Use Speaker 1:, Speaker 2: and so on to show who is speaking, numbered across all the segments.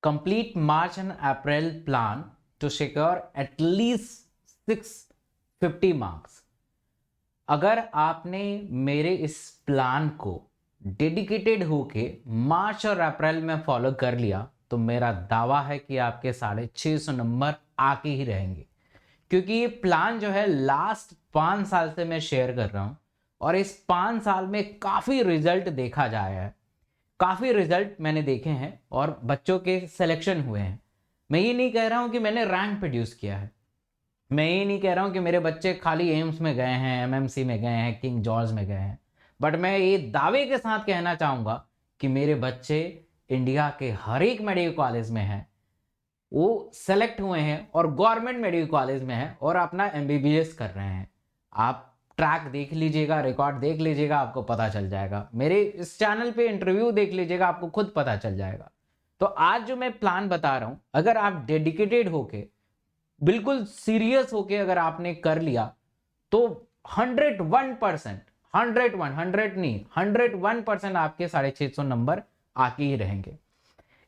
Speaker 1: complete March and April plan to secure at least 650 marks. अगर आपने मेरे इस प्लान को डेडिकेटेड होके मार्च और अप्रैल में फॉलो कर लिया तो मेरा दावा है कि आपके 650 नंबर आके ही रहेंगे, क्योंकि ये प्लान जो है लास्ट 5 साल से मैं शेयर कर रहा हूं और इस 5 साल में काफ़ी रिजल्ट देखा जाया है, काफ़ी रिजल्ट मैंने देखे हैं और बच्चों के सिलेक्शन हुए हैं। मैं ये नहीं कह रहा हूं कि मैंने रैंक प्रोड्यूस किया है, मैं ये नहीं कह रहा हूं कि मेरे बच्चे खाली एम्स में गए हैं, एमएमसी में गए हैं, किंग जॉर्ज में गए हैं, बट मैं ये दावे के साथ कहना चाहूँगा कि मेरे बच्चे इंडिया के हर एक मेडिकल कॉलेज में हैं, वो सेलेक्ट हुए हैं और गवर्नमेंट मेडिकल कॉलेज में हैं और अपना एमबीबीएस कर रहे हैं। आप ट्रैक देख लीजिएगा, रिकॉर्ड देख लीजिएगा, आपको पता चल जाएगा। मेरे इस चैनल पे इंटरव्यू देख लीजिएगा, आपको खुद पता चल जाएगा। तो आज जो मैं प्लान बता रहा हूं, अगर आप डेडिकेटेड होके, बिल्कुल सीरियस होके अगर आपने कर लिया तो 101%, 101% आपके 650 नंबर आके ही रहेंगे।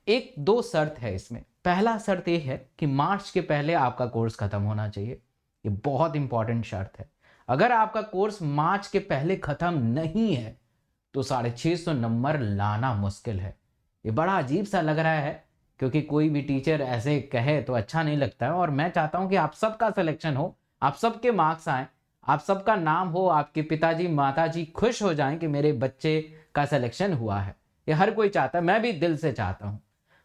Speaker 1: एक दो शर्त है इसमें। पहला शर्त ये है कि मार्च के पहले आपका कोर्स खत्म होना चाहिए। ये बहुत इंपॉर्टेंट शर्त है। अगर आपका कोर्स मार्च के पहले खत्म नहीं है तो 650 नंबर लाना मुश्किल है। ये बड़ा अजीब सा लग रहा है क्योंकि कोई भी टीचर ऐसे कहे तो अच्छा नहीं लगता है और मैं चाहता हूं कि आप सबका सिलेक्शन हो, आप सबके मार्क्स आए, आप सबका नाम हो, आपके पिताजी माताजी खुश हो जाएं कि मेरे बच्चे का सिलेक्शन हुआ है। ये हर कोई चाहता है, मैं भी दिल से चाहता हूं।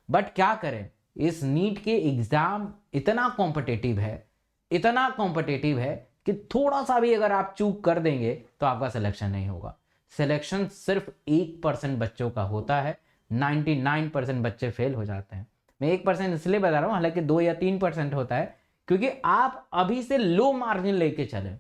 Speaker 1: बट क्या करें, इस नीट के एग्जाम इतना कॉम्पिटिटिव है, इतना कॉम्पिटिटिव है कि थोड़ा सा भी अगर आप चूक कर देंगे तो आपका सिलेक्शन नहीं होगा। सिलेक्शन सिर्फ 1% बच्चों का होता है, 99% बच्चे फेल हो जाते हैं। मैं 1% इसलिए बता रहा हूं, हालांकि 2 या 3% होता है, क्योंकि आप अभी से लो मार्जिन लेके चले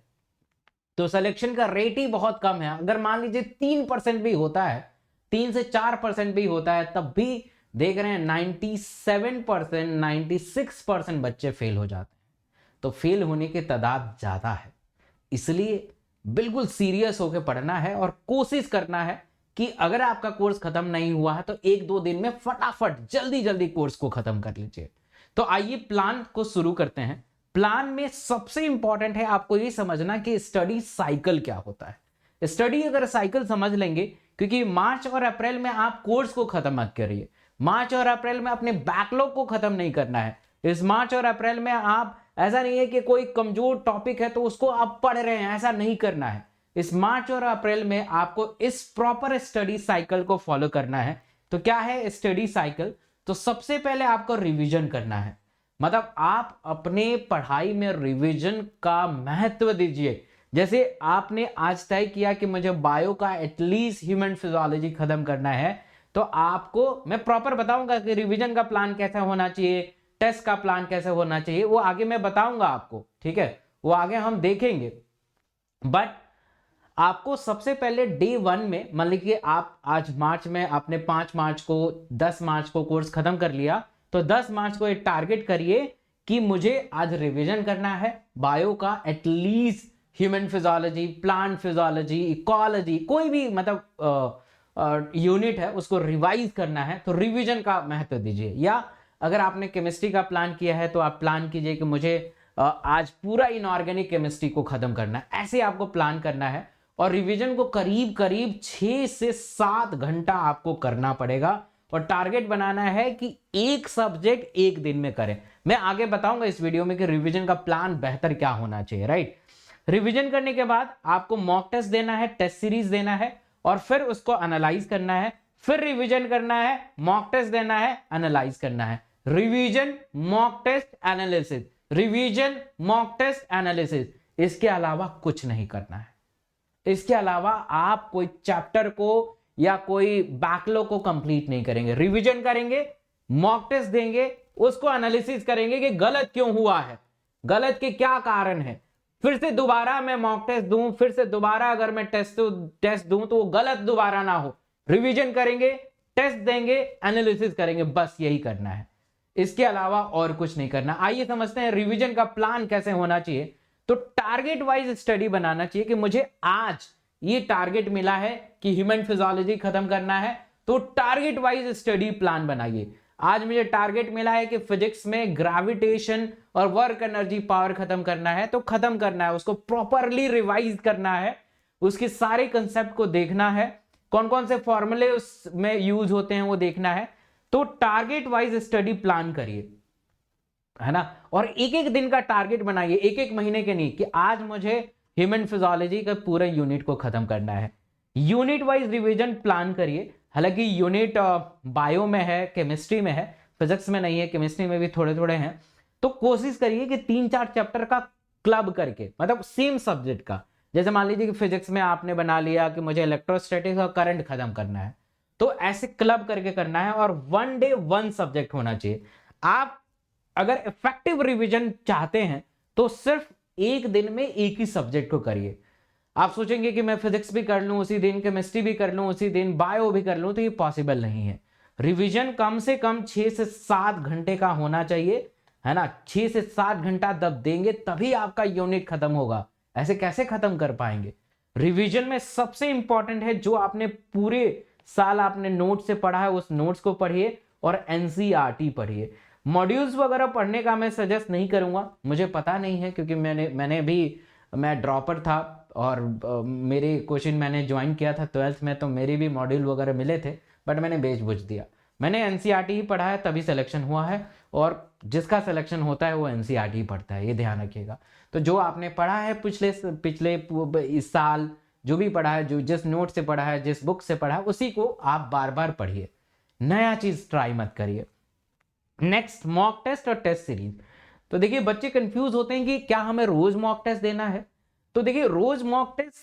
Speaker 1: तो सिलेक्शन का रेट ही बहुत कम है। अगर मान लीजिए 3% भी होता है, 3 से 4% भी होता है, तब भी देख रहे हैं 97%, 96% बच्चे फेल हो जाते हैं। तो फेल होने की तादाद ज्यादा है, इसलिए बिल्कुल सीरियस होकर पढ़ना है और कोशिश करना है कि अगर आपका कोर्स खत्म नहीं हुआ है तो 1-2 दिन में फटाफट जल्दी जल्दी कोर्स को खत्म कर लीजिए। तो आइए प्लान को शुरू करते हैं। प्लान में सबसे इंपॉर्टेंट है आपको ये समझना कि स्टडी साइकिल क्या होता है। स्टडी अगर साइकिल समझ लेंगे, क्योंकि मार्च और अप्रैल में आप कोर्स को खत्म मत करिए, मार्च और अप्रैल में अपने बैकलॉग को खत्म नहीं करना है। इस मार्च और अप्रैल में आप, ऐसा नहीं है कि कोई कमजोर टॉपिक है तो उसको आप पढ़ रहे हैं, ऐसा नहीं करना है। इस मार्च और अप्रैल में आपको इस प्रॉपर स्टडी साइकिल को फॉलो करना है। तो क्या है स्टडी साइकिल? तो सबसे पहले आपको रिवीजन करना है, मतलब आप अपने पढ़ाई में रिवीजन का महत्व दीजिए। जैसे आपने आज तय किया कि मुझे बायो का एटलीस्ट ह्यूमन फिजियोलॉजी खत्म करना है, तो आपको मैं प्रॉपर बताऊंगा कि रिवीजन का प्लान कैसा होना चाहिए, टेस्ट का प्लान कैसे होना चाहिए, वो आगे मैं बताऊंगा आपको, ठीक है, वो आगे हम देखेंगे। बट आपको सबसे पहले डे 1 में, मान लीजिए आप आज मार्च में आपने 5 मार्च को 10 मार्च को कोर्स खत्म कर लिया, तो 10 मार्च को एक टारगेट करिए कि मुझे आज रिवीजन करना है बायो का at least human physiology, plant physiology, ecology, कोई भी मतलब यूनिट है उसको रिवाइज करना है। तो रिवीजन का महत्व दीजिए। या अगर आपने केमिस्ट्री का प्लान किया है तो आप प्लान कीजिए कि मुझे आज पूरा इनऑर्गेनिक केमिस्ट्री को खत्म करना है, ऐसे आपको प्लान करना है। और रिवीजन को करीब करीब 6 से 7 घंटा आपको करना पड़ेगा और टारगेट बनाना है कि एक सब्जेक्ट एक दिन में करें। मैं आगे बताऊंगा इस वीडियो में कि रिवीजन का प्लान बेहतर क्या होना चाहिए, राइट। रिवीजन करने के बाद आपको मॉक टेस्ट देना है, टेस्ट सीरीज देना है और फिर उसको एनालाइज करना है, फिर रिवीजन करना है, मॉक टेस्ट देना है, एनालाइज करना है। Revision, mock test, analysis, revision, mock test, analysis, इसके अलावा कुछ नहीं करना है। इसके अलावा आप कोई चैप्टर को या कोई बैकलॉग को कंप्लीट नहीं करेंगे। रिवीजन करेंगे, मॉक टेस्ट देंगे, उसको एनालिसिस करेंगे कि गलत क्यों हुआ है, गलत के क्या कारण है, फिर से दोबारा मैं मॉक टेस्ट दूं, फिर से दोबारा अगर मैं टेस्ट दूं तो वो गलत दोबारा ना हो। रिवीजन करेंगे, टेस्ट देंगे, एनालिसिस करेंगे, बस यही करना है, इसके अलावा और कुछ नहीं करना। आइए समझते हैं रिवीजन का प्लान कैसे होना चाहिए। तो टारगेट वाइज स्टडी बनाना चाहिए कि मुझे आज ये टारगेट मिला है कि ह्यूमन फिजियोलॉजी खत्म करना है, तो टारगेट वाइज स्टडी प्लान बनाइए। आज मुझे टारगेट मिला है कि फिजिक्स में ग्रेविटेशन और वर्क एनर्जी पावर खत्म करना है, तो खत्म करना है, उसको प्रॉपरली रिवाइज करना है, उसके सारे कंसेप्ट को देखना है, कौन कौन से फॉर्मूले उसमें यूज होते हैं वो देखना है। तो टारगेट वाइज स्टडी प्लान करिए, है ना, और एक एक दिन का टारगेट बनाइए, एक एक महीने के नहीं कि आज मुझे ह्यूमन फिजियोलॉजी का पूरे यूनिट को खत्म करना है। यूनिट वाइज रिवीजन प्लान करिए। हालांकि यूनिट बायो में है, केमिस्ट्री में है, फिजिक्स में नहीं है, केमिस्ट्री में भी थोड़े थोड़े हैं। तो कोशिश करिए कि 3-4 चैप्टर का क्लब करके, मतलब सेम सब्जेक्ट का, जैसे मान लीजिए कि फिजिक्स में आपने बना लिया कि मुझे इलेक्ट्रोस्टैटिक्स और करंट खत्म करना है, तो ऐसे क्लब करके करना है और 1 डे 1 सब्जेक्ट होना चाहिए। आप अगर इफेक्टिव रिवीजन चाहते हैं तो सिर्फ एक दिन में एक ही सब्जेक्ट को करिए। आप सोचेंगे कि मैं फिजिक्स भी कर लूं उसी दिन, केमिस्ट्री भी कर लूं उसी दिन, बायो भी कर लूं, तो ये पॉसिबल नहीं है। रिवीजन कम से कम 6 से 7 घंटे का होना चाहिए, है ना। 6 से 7 घंटा तब देंगे तभी आपका यूनिट खत्म होगा, ऐसे कैसे खत्म कर पाएंगे। रिवीजन में सबसे इंपॉर्टेंट है जो आपने पूरे साल आपने नोट से पढ़ा है उस नोट्स को पढ़िए और एनसीईआरटी पढ़िए। मॉड्यूल्स वगैरह पढ़ने का मैं सजेस्ट नहीं करूंगा, मुझे पता नहीं है, क्योंकि मैं ड्रॉपर था और मेरे क्वेश्चन मैंने ज्वाइन किया था 12th में, तो मेरे भी मॉड्यूल वगैरह मिले थे, बट मैंने बेच बुझ दिया। मैंने एनसीईआरटी ही पढ़ा है, तभी सिलेक्शन हुआ है, और जिसका सिलेक्शन होता है वो एनसीईआरटी ही पढ़ता है, ये ध्यान रखिएगा। तो जो आपने पढ़ा है पिछले इस साल जो भी पढ़ा है, जो जिस नोट से पढ़ा है, जिस बुक से पढ़ा है, उसी को आप बार बार पढ़िए, नया चीज ट्राई मत करिए। नेक्स्ट, मॉक टेस्ट और टेस्ट सीरीज। तो देखिए बच्चे कंफ्यूज होते हैं कि क्या हमें रोज मॉक टेस्ट देना है। तो देखिए रोज मॉक टेस्ट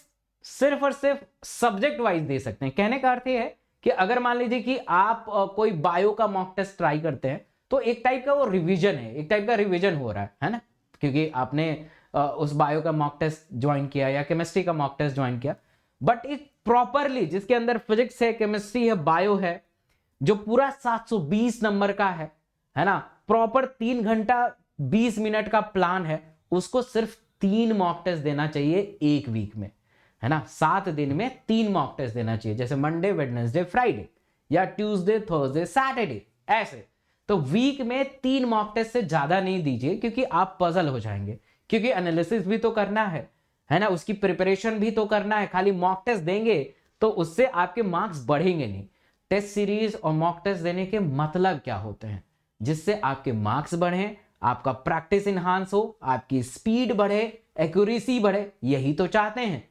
Speaker 1: सिर्फ और सिर्फ सब्जेक्ट वाइज दे सकते हैं। कहने का अर्थ ये है कि अगर मान लीजिए कि आप कोई बायो का मॉक टेस्ट ट्राई करते हैं, तो एक टाइप का वो रिवीजन है, एक टाइप का रिवीजन हो रहा है ना, क्योंकि आपने उस बायो का मॉक टेस्ट ज्वाइन किया या केमिस्ट्री का मॉक टेस्ट ज्वाइन किया। बट एक प्रॉपरली जिसके अंदर फिजिक्स है, केमिस्ट्री है, बायो है, जो पूरा 720 नंबर का है ना, प्रॉपर 3 घंटा 20 मिनट का प्लान है, उसको सिर्फ 3 मॉक टेस्ट देना चाहिए एक वीक में, है ना। 7 दिन में 3 मॉक टेस्ट देना चाहिए, जैसे मंडे, वेडनेसडे, फ्राइडे, या ट्यूसडे, थर्सडे, सैटरडे, ऐसे। तो वीक में 3 मॉक टेस्ट से ज्यादा नहीं दीजिए, क्योंकि आप पजल हो जाएंगे, क्योंकि एनालिसिस भी तो करना है ना, उसकी प्रिपरेशन भी तो करना है। खाली मॉक टेस्ट देंगे तो उससे आपके मार्क्स बढ़ेंगे नहीं। टेस्ट सीरीज और मॉक टेस्ट देने के मतलब क्या होते हैं, जिससे आपके मार्क्स बढ़े, आपका प्रैक्टिस इनहांस हो, आपकी स्पीड बढ़े, एक्यूरेसी बढ़े, यही तो चाहते हैं,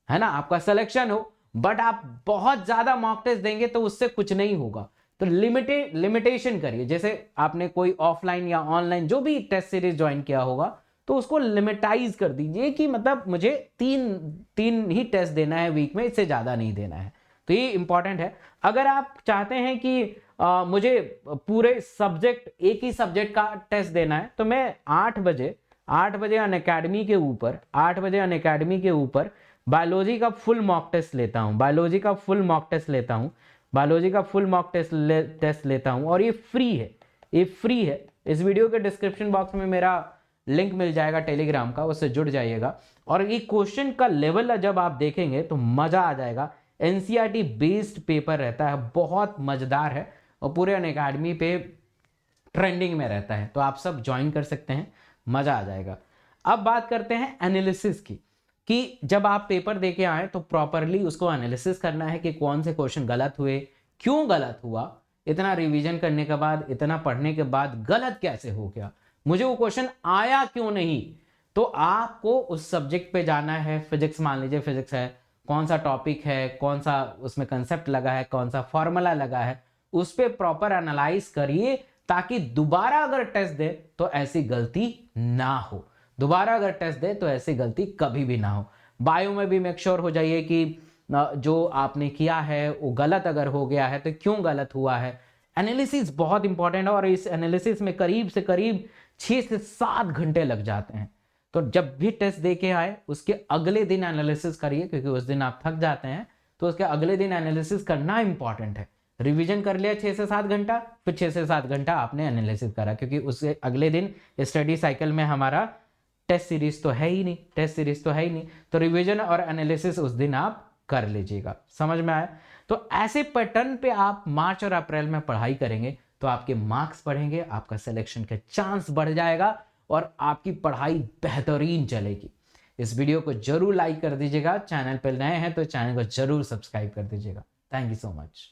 Speaker 1: है ना, आपका सिलेक्शन हो। बट आप बहुत ज्यादा मॉक टेस्ट देंगे तो उससे कुछ नहीं होगा। तो लिमिटेशन करिए, जैसे आपने कोई ऑफलाइन या ऑनलाइन जो भी टेस्ट सीरीज ज्वाइन किया होगा, तो उसको लिमिटाइज कर दीजिए कि मतलब मुझे तीन ही टेस्ट देना है वीक में, इससे ज्यादा नहीं देना है। तो ये इंपॉर्टेंट है। अगर आप चाहते हैं कि मुझे पूरे सब्जेक्ट, एक ही सब्जेक्ट का टेस्ट देना है, तो मैं 8 बजे अनअकैडमी के ऊपर 8 बजे अनअकैडमी के ऊपर बायोलॉजी का फुल मॉक टेस्ट लेता हूँ, बायोलॉजी का फुल मॉक टेस्ट लेता हूँ, और ये फ्री है। इस वीडियो के डिस्क्रिप्शन बॉक्स में मेरा लिंक मिल जाएगा टेलीग्राम का, उससे जुड़ जाइएगा। और ये क्वेश्चन का लेवल जब आप देखेंगे तो मजा आ जाएगा। एनसीईआरटी बेस्ड पेपर रहता है, बहुत मजेदार है, और पूरे अनअकैडमी पे ट्रेंडिंग में रहता है, तो आप सब ज्वाइन कर सकते हैं, मजा आ जाएगा। अब बात करते हैं एनालिसिस की, कि जब आप पेपर दे के आए तो प्रॉपरली उसको एनालिसिस करना है कि कौन से क्वेश्चन गलत हुए, क्यों गलत हुआ, इतना रिवीजन करने के बाद, इतना पढ़ने के बाद गलत कैसे हो गया, मुझे वो क्वेश्चन आया क्यों नहीं। तो आपको उस सब्जेक्ट पे जाना है। फिजिक्स, मान लीजिए फिजिक्स है, कौन सा टॉपिक है, कौन सा उसमें कंसेप्ट लगा है, कौन सा फॉर्मूला लगा है, उस पर प्रॉपर एनालाइज करिए, ताकि दोबारा अगर टेस्ट दे तो ऐसी गलती ना हो, कभी भी ना हो। बायो में भी मेक श्योर हो जाइए कि जो आपने किया है वो गलत अगर हो गया है तो क्यों गलत हुआ है। एनालिसिस बहुत इंपॉर्टेंट है, और इस एनालिसिस में करीब से करीब 6 से 7 घंटे लग जाते हैं। तो जब भी टेस्ट दे के आए उसके अगले दिन एनालिसिस करिए, क्योंकि उस दिन आप थक जाते हैं, तो उसके अगले दिन एनालिसिस करना इंपॉर्टेंट है। रिवीजन कर लिया 6 से 7 घंटा, फिर 6 से 7 घंटा आपने एनालिसिस करा, क्योंकि उसके अगले दिन स्टडी साइकिल में हमारा टेस्ट सीरीज तो है ही नहीं, तो रिवीजन और एनालिसिस उस दिन आप कर लीजिएगा। समझ में आया? तो ऐसे पैटर्न पे आप मार्च और अप्रैल में पढ़ाई करेंगे तो आपके मार्क्स बढ़ेंगे, आपका सिलेक्शन का चांस बढ़ जाएगा और आपकी पढ़ाई बेहतरीन चलेगी। इस वीडियो को जरूर लाइक कर दीजिएगा, चैनल पर नए हैं तो चैनल को जरूर सब्सक्राइब कर दीजिएगा। Thank you so much.